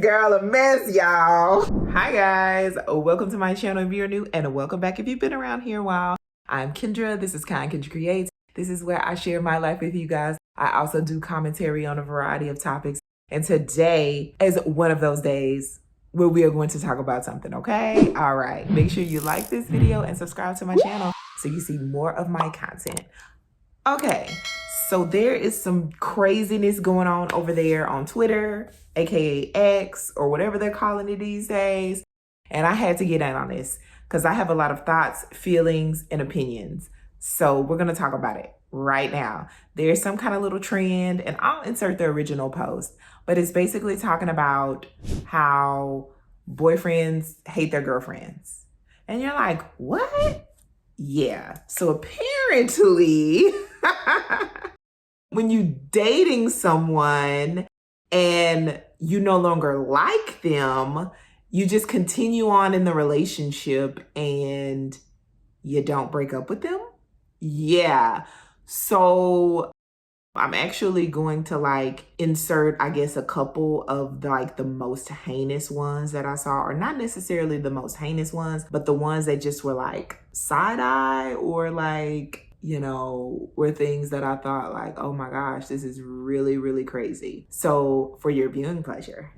girl a mess, y'all. Hi guys, welcome to my channel if you're new, and welcome back if you've been around here a while. I'm Kendra, this is 𝐒𝐿𝐿 𝐁𝐞𝐿𝐬. This is where I share my life with you guys. I also do commentary on a variety of topics, and today is one of those days where we are going to talk about something, okay? All right, make sure you like this video and subscribe to my channel so you see more of my content. Okay, so there is some craziness going on over there on Twitter, aka X, or whatever they're calling it these days. And I had to get in on this because I have a lot of thoughts, feelings, and opinions. So we're gonna talk about it right now. There's some kind of little trend, and I'll insert the original post, but it's basically talking about how boyfriends hate their girlfriends. And you're like, what? Yeah, so apparently, when you dating someone and you no longer like them, you just continue on in the relationship and you don't break up with them? Yeah, so I'm actually going to insert, I guess, a couple of the most heinous ones that I saw, or not necessarily the most heinous ones, but the ones that just were side eye, or were things that I thought oh my gosh, this is really, really crazy. So for your viewing pleasure.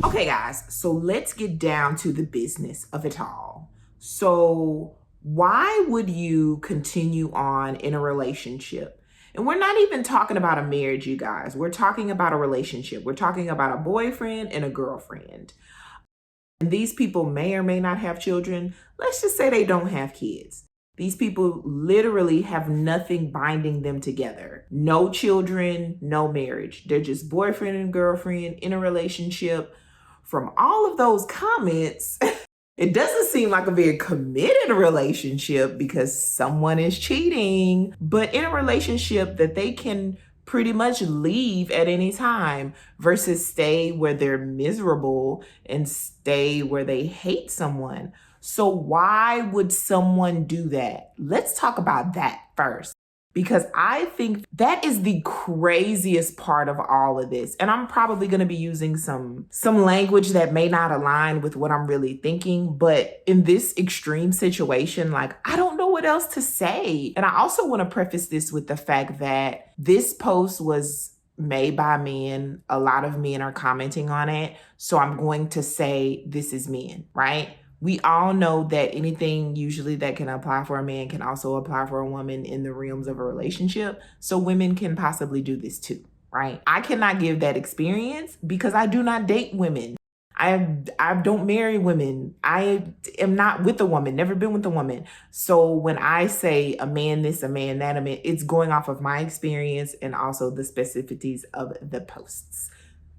Okay guys, so let's get down to the business of it all. So why would you continue on in a relationship? And we're not even talking about a marriage, you guys. We're talking about a relationship. We're talking about a boyfriend and a girlfriend. And these people may or may not have children. Let's just say they don't have kids. These people literally have nothing binding them together. No children, no marriage. They're just boyfriend and girlfriend in a relationship. From all of those comments, it doesn't seem like a very committed relationship because someone is cheating, but in a relationship that they can pretty much leave at any time versus stay where they're miserable and stay where they hate someone. So why would someone do that? Let's talk about that first, because I think that is the craziest part of all of this. And I'm probably going to be using some language that may not align with what I'm really thinking. But in this extreme situation, I don't know what else to say. And I also want to preface this with the fact that this post was made by men. A lot of men are commenting on it. So I'm going to say this is men, right? We all know that anything usually that can apply for a man can also apply for a woman in the realms of a relationship. So women can possibly do this too, right? I cannot give that experience because I do not date women. I don't marry women. I am not with a woman, never been with a woman. So when I say a man this, a man that, it's going off of my experience and also the specificities of the posts.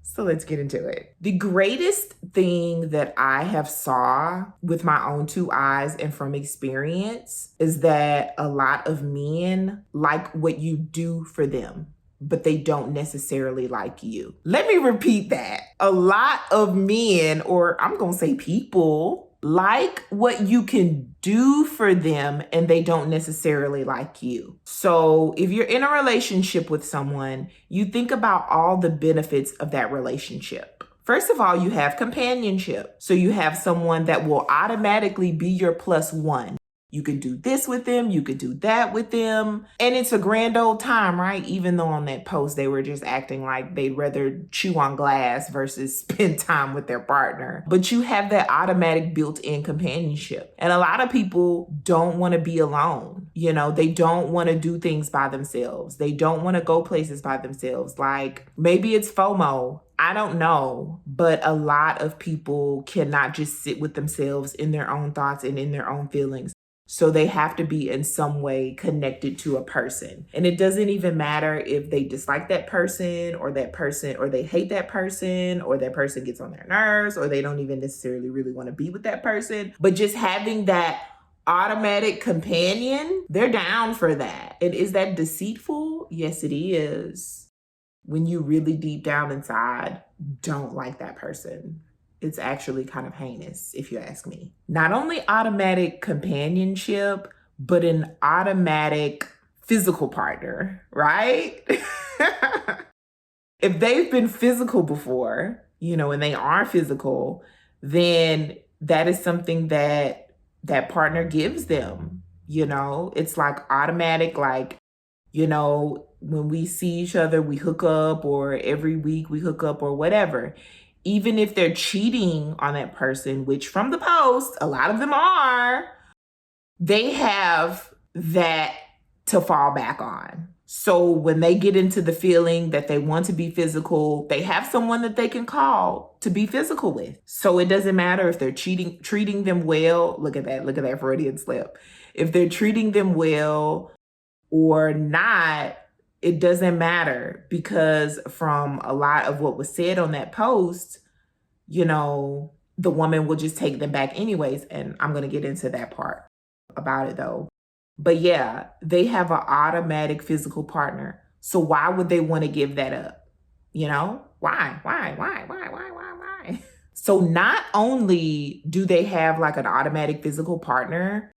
So let's get into it. The greatest thing that I have saw with my own two eyes and from experience is that a lot of men like what you do for them, but they don't necessarily like you. Let me repeat that. A lot of men, or I'm gonna say people, like what you can do for them and they don't necessarily like you. So if you're in a relationship with someone, you think about all the benefits of that relationship. First of all, you have companionship. So you have someone that will automatically be your plus one. You can do this with them, you could do that with them. And it's a grand old time, right? Even though on that post, they were just acting like they'd rather chew on glass versus spend time with their partner. But you have that automatic built-in companionship. And a lot of people don't want to be alone. They don't want to do things by themselves. They don't want to go places by themselves. Maybe it's FOMO. I don't know, but a lot of people cannot just sit with themselves in their own thoughts and in their own feelings. So they have to be in some way connected to a person. And it doesn't even matter if they dislike that person, or they hate that person, or that person gets on their nerves, or they don't even necessarily really want to be with that person. But just having that automatic companion, they're down for that. And is that deceitful? Yes, it is. When you really deep down inside don't like that person. It's actually kind of heinous, if you ask me. Not only automatic companionship, but an automatic physical partner, right? If they've been physical before, and they are physical, then that is something that that partner gives them. It's like automatic, like, when we see each other, we hook up, or every week we hook up, or whatever. Even if they're cheating on that person, which from the post, a lot of them are, they have that to fall back on. So when they get into the feeling that they want to be physical, they have someone that they can call to be physical with. So it doesn't matter if they're treating them well. Look at that Freudian slip. If they're treating them well or not, it doesn't matter, because from a lot of what was said on that post, the woman will just take them back anyways. And I'm going to get into that part about it though. But yeah, they have an automatic physical partner. So why would they want to give that up? Why? So not only do they have like an automatic physical partner,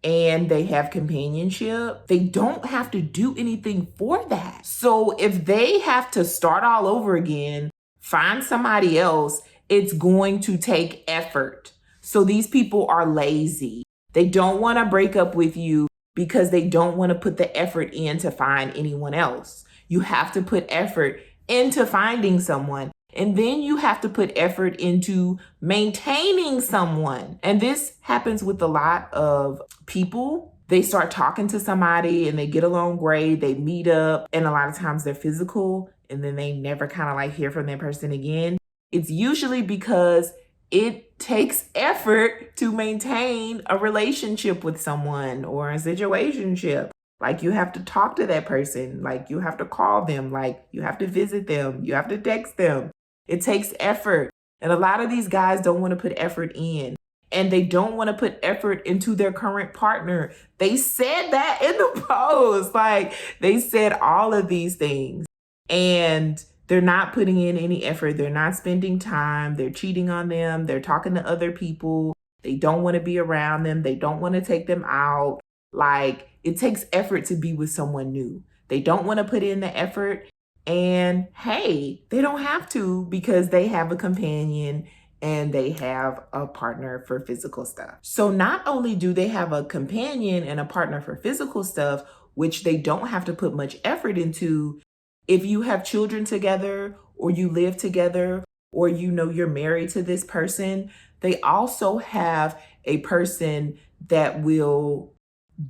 and they have companionship, they don't have to do anything for that. So if they have to start all over again, find somebody else, it's going to take effort. So these people are lazy. They don't want to break up with you because they don't want to put the effort in to find anyone else. You have to put effort into finding someone. And then you have to put effort into maintaining someone. And this happens with a lot of people. They start talking to somebody and they get along great. They meet up, and a lot of times they're physical, and then they never kind of like hear from that person again. It's usually because it takes effort to maintain a relationship with someone or a situationship. Like, you have to talk to that person. Like, you have to call them. Like, you have to visit them. You have to text them. It takes effort. And a lot of these guys don't want to put effort in. And they don't want to put effort into their current partner. They said that in the post. Like, they said all of these things. And they're not putting in any effort. They're not spending time. They're cheating on them. They're talking to other people. They don't want to be around them. They don't want to take them out. Like, it takes effort to be with someone new. They don't want to put in the effort. And hey, they don't have to, because they have a companion and they have a partner for physical stuff. So not only do they have a companion and a partner for physical stuff, which they don't have to put much effort into, if you have children together, or you live together, or you're married to this person, they also have a person that will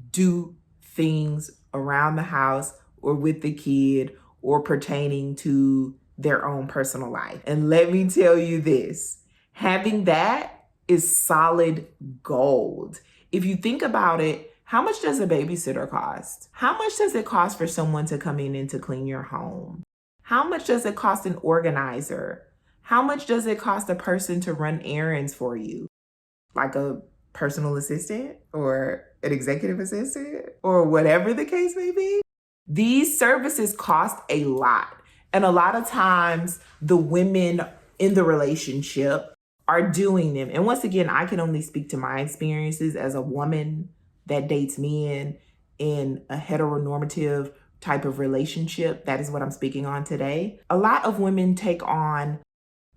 do things around the house or with the kid or pertaining to their own personal life. And let me tell you this, having that is solid gold. If you think about it, how much does a babysitter cost? How much does it cost for someone to come in and to clean your home? How much does it cost an organizer? How much does it cost a person to run errands for you? Like a personal assistant or an executive assistant or whatever the case may be? These services cost a lot. And a lot of times the women in the relationship are doing them. And once again, I can only speak to my experiences as a woman that dates men in a heteronormative type of relationship. That is what I'm speaking on today. A lot of women take on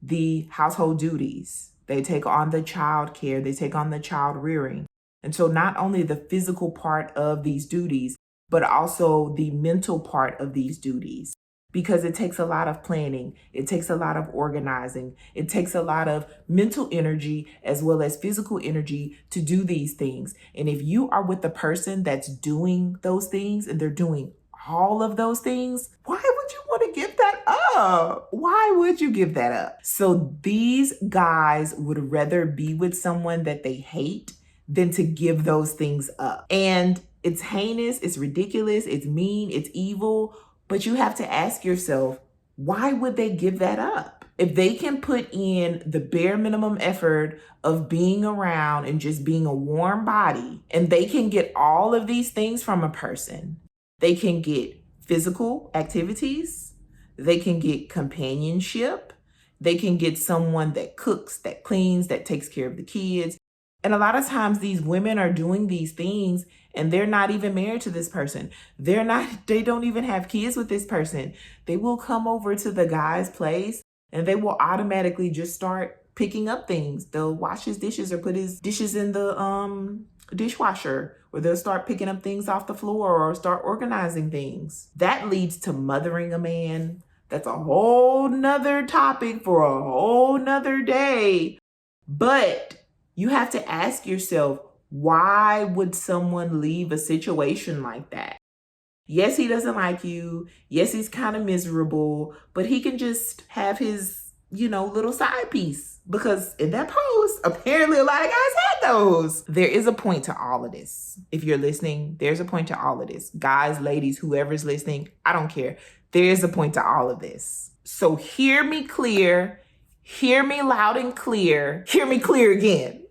the household duties. They take on the child care. They take on the child rearing. And so not only the physical part of these duties, but also the mental part of these duties, because it takes a lot of planning. It takes a lot of organizing. It takes a lot of mental energy as well as physical energy to do these things. And if you are with the person that's doing those things and they're doing all of those things, why would you want to give that up? Why would you give that up? So these guys would rather be with someone that they hate than to give those things up. And it's heinous, it's ridiculous, it's mean, it's evil, but you have to ask yourself, why would they give that up? If they can put in the bare minimum effort of being around and just being a warm body, and they can get all of these things from a person, they can get physical activities, they can get companionship, they can get someone that cooks, that cleans, that takes care of the kids. And a lot of times these women are doing these things and they're not even married to this person. They don't even have kids with this person. They will come over to the guy's place and they will automatically just start picking up things. They'll wash his dishes or put his dishes in the dishwasher, or they'll start picking up things off the floor or start organizing things. That leads to mothering a man. That's a whole nother topic for a whole nother day. But you have to ask yourself, why would someone leave a situation like that? Yes, he doesn't like you. Yes, he's kind of miserable, but he can just have his, little side piece. Because in that post, apparently a lot of guys had those. There is a point to all of this. If you're listening, there's a point to all of this. Guys, ladies, whoever's listening, I don't care. There is a point to all of this. So hear me clear. Hear me loud and clear. Hear me clear again.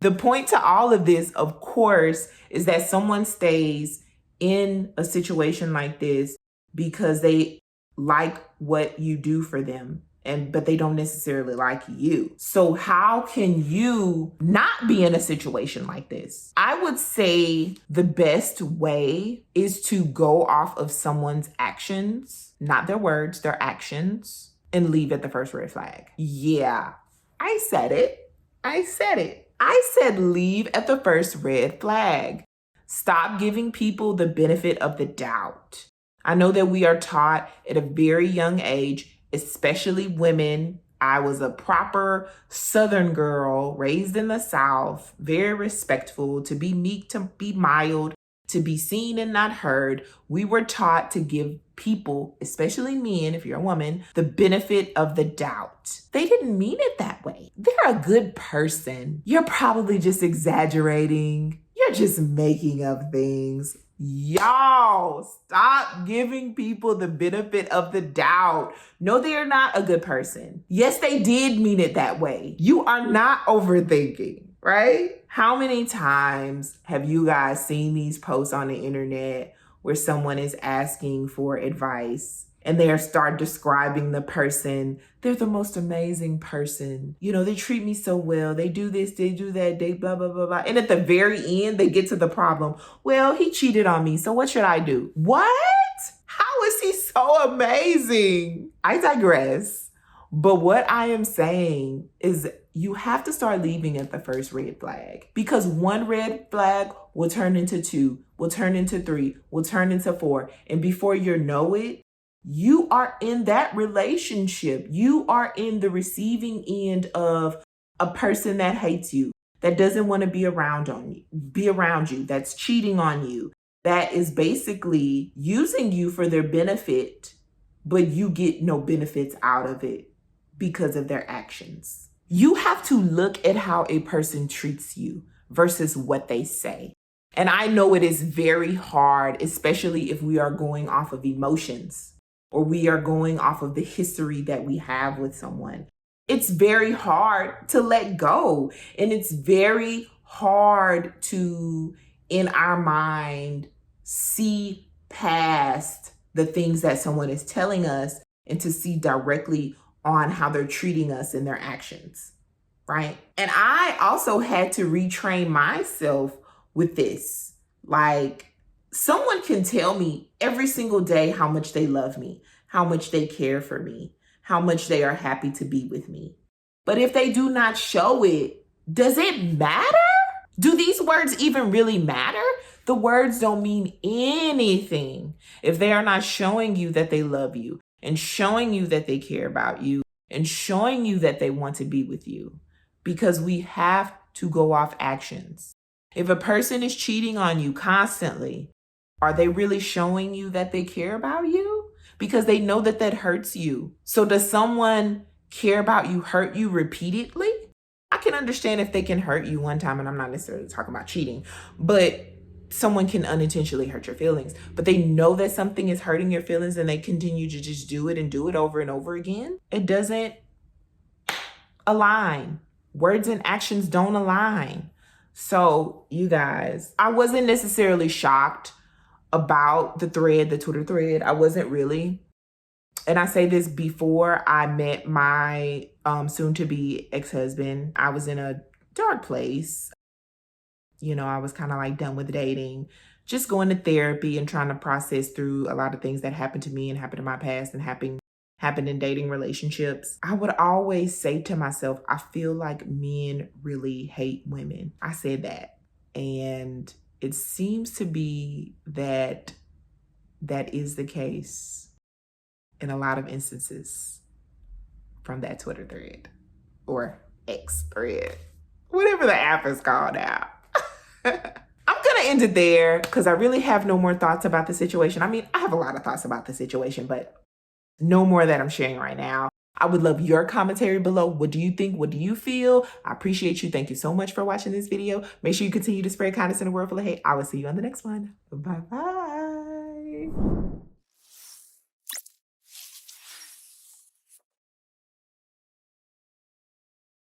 The point to all of this, of course, is that someone stays in a situation like this because they like what you do for them, but they don't necessarily like you. So how can you not be in a situation like this? I would say the best way is to go off of someone's actions, not their words, their actions, and leave at the first red flag. Yeah, I said it. I said leave at the first red flag. Stop giving people the benefit of the doubt. I know that we are taught at a very young age, especially women. I was a proper Southern girl, raised in the South, very respectful, to be meek, to be mild, to be seen and not heard. We were taught to give people, especially men, if you're a woman, the benefit of the doubt. They didn't mean it that way. They're a good person. You're probably just exaggerating. You're just making up things. Y'all, stop giving people the benefit of the doubt. No, they are not a good person. Yes, they did mean it that way. You are not overthinking, right? How many times have you guys seen these posts on the internet where someone is asking for advice and they start describing the person? They're the most amazing person. They treat me so well. They do this, they do that, they blah, blah, blah, blah. And at the very end, they get to the problem. Well, he cheated on me, so what should I do? What? How is he so amazing? I digress. But what I am saying is you have to start leaving at the first red flag, because one red flag will turn into 2, will turn into 3, will turn into 4. And before you know it, you are in that relationship. You are in the receiving end of a person that hates you, that doesn't want to be around you, that's cheating on you, that is basically using you for their benefit, but you get no benefits out of it because of their actions. You have to look at how a person treats you versus what they say. And I know it is very hard, especially if we are going off of emotions or we are going off of the history that we have with someone. It's very hard to let go. And it's very hard to, in our mind, see past the things that someone is telling us and to see directly on how they're treating us in their actions, right? And I also had to retrain myself with this. Like, someone can tell me every single day how much they love me, how much they care for me, how much they are happy to be with me. But if they do not show it, does it matter? Do these words even really matter? The words don't mean anything if they are not showing you that they love you and showing you that they care about you and showing you that they want to be with you, because we have to go off actions. If a person is cheating on you constantly, are they really showing you that they care about you? Because they know that hurts you. So does someone care about you hurt you repeatedly? I can understand if they can hurt you one time, and I'm not necessarily talking about cheating, but someone can unintentionally hurt your feelings, but they know that something is hurting your feelings and they continue to just do it and do it over and over again. It doesn't align. Words and actions don't align. So you guys, I wasn't necessarily shocked about the Twitter thread. I wasn't really. And I say this before I met my soon-to-be ex-husband. I was in a dark place. You know, I was kind of like done with dating, just going to therapy and trying to process through a lot of things that happened to me and happened in my past and happened in dating relationships. I would always say to myself, I feel like men really hate women. I said that. And it seems to be that that is the case in a lot of instances from that Twitter thread or X thread, whatever the app is called now. I'm gonna end it there because I really have no more thoughts about the situation. I mean, I have a lot of thoughts about the situation, but no more that I'm sharing right now. I would love your commentary below. What do you think? What do you feel? I appreciate you. Thank you so much for watching this video. Make sure you continue to spread kindness in a world full of hate. I will see you on the next one. Bye-bye.